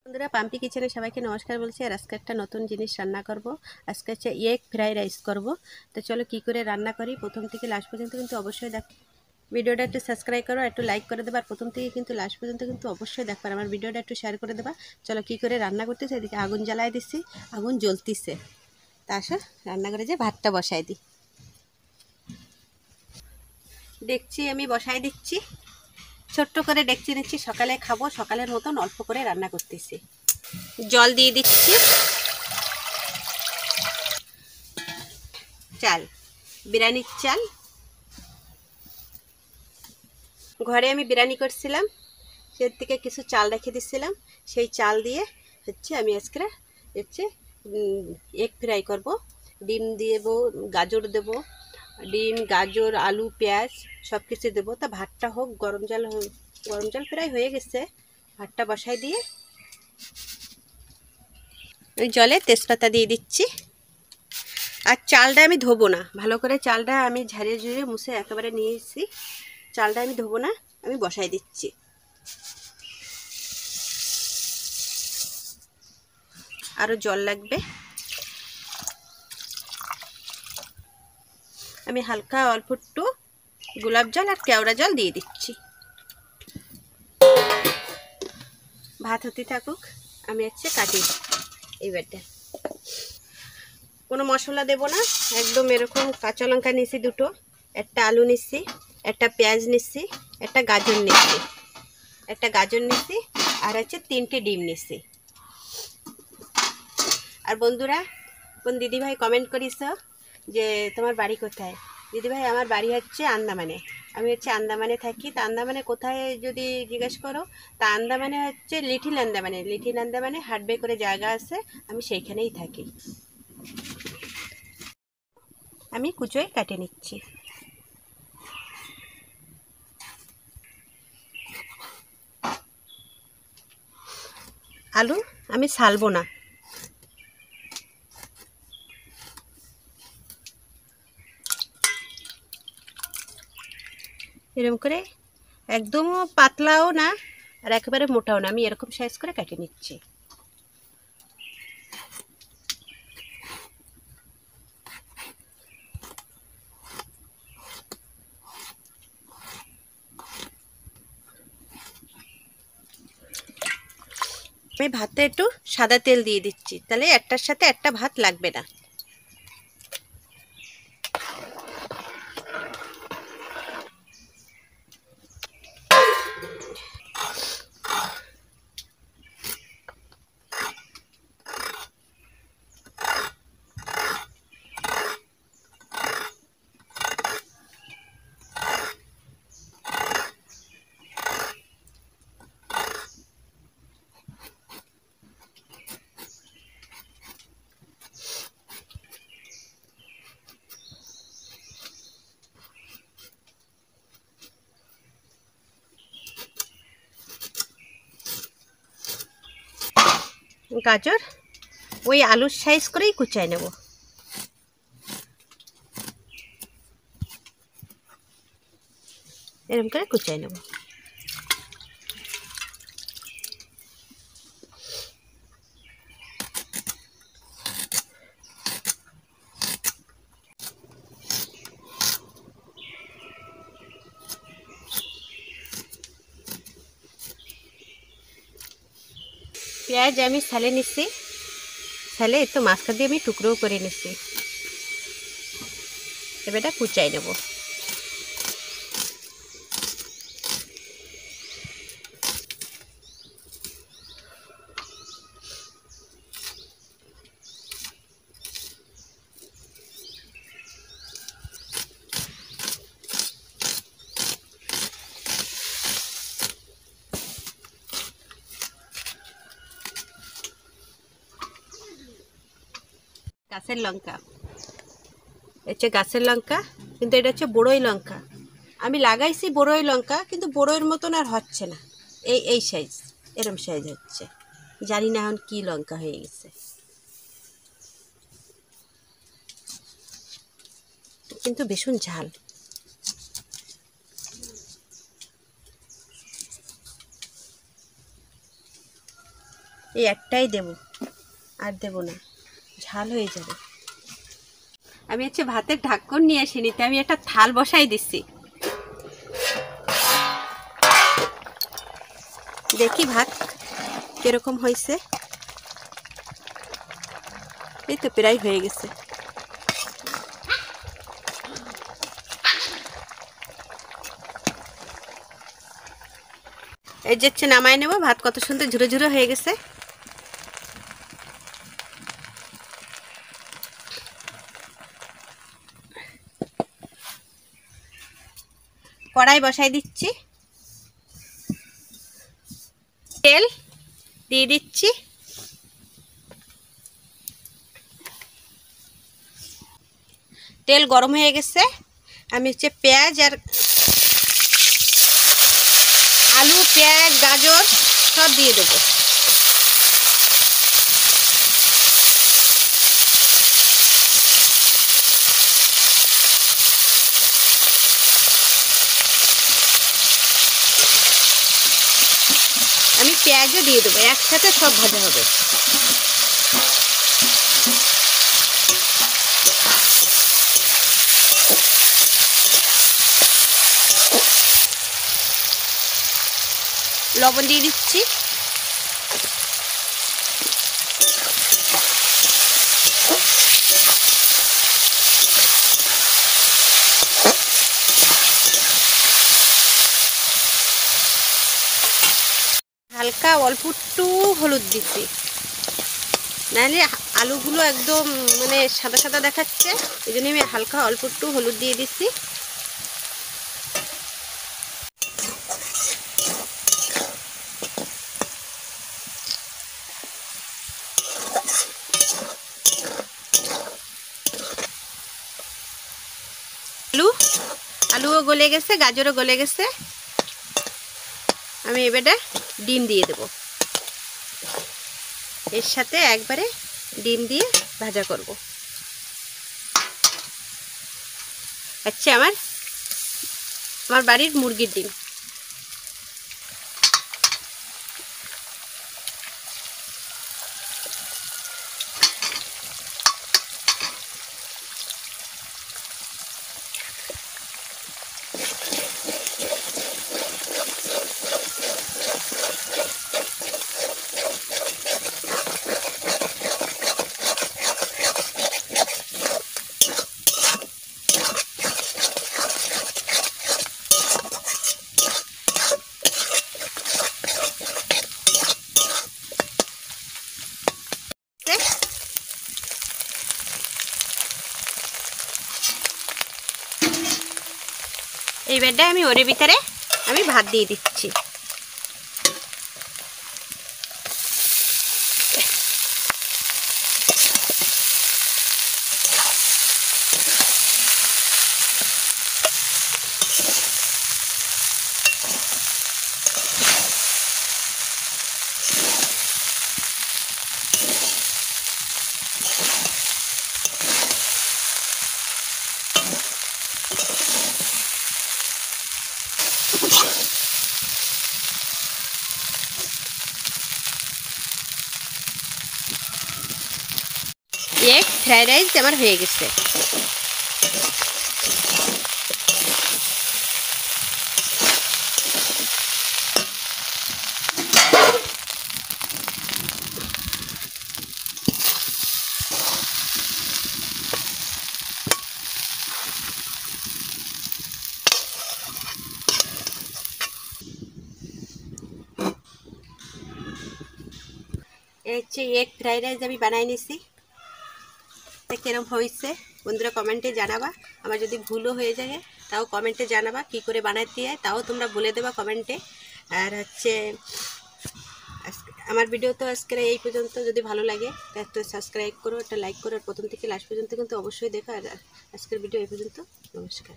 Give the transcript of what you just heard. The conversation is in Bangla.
বন্ধুরা, পাম্পি কিচেনে সবাইকে নমস্কার বলছি। আর আজকে একটা নতুন জিনিস রান্না করব। আজকে হচ্ছে এগ ফ্রাই রাইস করব। তো চলো কি করে রান্না করি, প্রথম থেকে লাস্ট পর্যন্ত কিন্তু অবশ্যই দেখ। ভিডিওটা একটু সাবস্ক্রাইব করো, একটু লাইক করে দেবা, আর প্রথম থেকে কিন্তু লাস্ট পর্যন্ত কিন্তু অবশ্যই দেখবা। আমার ভিডিওটা একটু শেয়ার করে দেবা। চলো কি করে রান্না করতেছে। এদিকে আগুন জ্বালাই দিচ্ছি, আগুন জ্বলতিছে। তা আসো রান্না করে যে ভাতটা বসাই দিই। দেখছি আমি বসাই দিচ্ছি, ছোট্ট করে ডেকচি নিচ্ছি। সকালে খাবো, সকালের মতন অল্প করে রান্না করতেছি। জল দিয়ে দিচ্ছি। চাল, বিরিয়ানির চাল। ঘরে আমি বিরিয়ানি করছিলাম, সে থেকে কিছু চাল রেখে দিচ্ছিলাম। সেই চাল দিয়ে হচ্ছে আমি আজকে হচ্ছে এগ ফ্রাই করব। ডিম দেবো, গাজর দেবো, ডিম গাজর আলু পেঁয়াজ সব কিছু দেবো। তা ভাতটা হোক, গরম জল প্রায় হয়ে গেছে। ভাতটা বসাই দিয়ে ওই জলে তেজপাতা দিয়ে দিচ্ছি। আর চালটা আমি ধোবো না, ভালো করে চালটা আমি ঝাড়িয়ে ঝুড়িয়ে মুছে একেবারে নিয়ে এসেছি। চালটা আমি ধোবো না, আমি বসাই দিচ্ছি। আরও জল লাগবে। আমি হালকা অল্প একটু গোলাপ জল আর কেওড়া জল দিয়ে দিচ্ছি। ভাত হতে থাকুক, আমি হচ্ছে কাটি এইবারটা। কোনো মশলা দেব না, একদম এরকম কাঁচা লঙ্কা নিচ্ছি দুটো, একটা আলু নিচ্ছি, একটা পেঁয়াজ নিচ্ছি, একটা গাজর নিচ্ছি, আর হচ্ছে 3টে ডিম নিচ্ছি। আর বন্ধুরা, কোন দিদিভাই কমেন্ট করিস যে তোমার বাড়ি কোথায়? দিদিভাই, আমার বাড়ি হচ্ছে আন্দামানে। আমি হচ্ছে আন্দামানে থাকি। তা আন্দামানে কোথায় যদি জিজ্ঞেস করো, তা আন্দামানে হচ্ছে লিটিল আন্দামানে হাটবে করে জায়গা আছে, আমি সেইখানেই থাকি। আমি কুচোয় কাটে নিচ্ছি। আলু আমি ছালবো না, এরকম করে, একদম পাতলাও না আর একেবারে মোটাও না, আমি এরকম সাইজ করে কেটে নিচ্ছি। আমি ভাতে একটু সাদা তেল দিয়ে দিচ্ছি, তাহলে একটার সাথে একটা ভাত লাগবে না। গাজর ওই আলুর সাইজ করেই কুচাই নেব। এরকম করে কুচাই নেব। পেঁয়াজ আমি ছালে নিচ্ছি, ছালে একটু মাঝখান দিয়ে আমি টুকরো করে নিচ্ছি। এবার এটা কুচাই নেব। গাছের লঙ্কা, হচ্ছে গাছের লঙ্কা, কিন্তু এটা হচ্ছে বড়ই লঙ্কা। আমি লাগাইছি বড়ই লঙ্কা, কিন্তু বড়ইয়ের মতন আর হচ্ছে না। এই সাইজ, এরম সাইজ হচ্ছে। জানি না এখন কি লঙ্কা হয়ে গেছে, কিন্তু ভীষণ ঝাল। এই একটাই দেব, আর দেব না, ঝাল হয়ে যাবে। আমি হচ্ছে ভাতের ঢাকন নিয়ে আসিনি, আমি একটা থাল বসাই দিচ্ছি। দেখি ভাত কিরকম হয়েছে। এই তো প্রায় হয়ে গেছে। এই যে নামায় নেব। ভাত কত সুন্দর ঝুরো ঝুরো হয়ে গেছে। কড়াই বসাই দিচ্ছি, তেল দিয়ে দিচ্ছি। তেল গরম হয়ে গেছে। আমি হচ্ছে পেঁয়াজ আর আলু, পেঁয়াজ, গাজর সব দিয়ে দেবো। আমি পেঁয়াজও দিয়ে দেবো, একসাথে সব ভাজা হবে। লবণ দিয়ে দিচ্ছি। হালকা অল্প একটু হলুদ দিচ্ছি, নাহলে আলুগুলো একদম মানে সাদা সাদা দেখাচ্ছে। এই জন্য আমি হালকা অল্প একটু হলুদ দিয়ে দিচ্ছি। আলুও গলে গেছে, গাজরও গলে গেছে। আমি এবারে ডিম দিয়ে দেব। এর সাথে একবারে ডিম দিয়ে ভাজা করব। আচ্ছা, আমার বাড়ির মুরগির ডিম। এই বেডে আমি ওর ভিতরে আমি ভাত দিয়ে দিচ্ছি। এগ ফ্রাইড রাইস আমার হয়ে গেছে। এই হচ্ছে এগ ফ্রাইড রাইস আমি বানাই নিছি। কিরম হয়েছে বন্ধুরা কমেন্টে জানাবা। আমার যদি ভুলও হয়ে যায় তাও কমেন্টে জানাবা, কি করে বানাতে হয় তাও তোমরা বলে দেবা কমেন্টে। আর হচ্ছে আমার ভিডিও তো আজকের এই পর্যন্ত। যদি ভালো লাগে একটা সাবস্ক্রাইব করো, একটা লাইক করো, আর প্রথম থেকে লাস্ট পর্যন্ত কিন্তু অবশ্যই দেখো। আর আজকের ভিডিও এই পর্যন্ত। নমস্কার।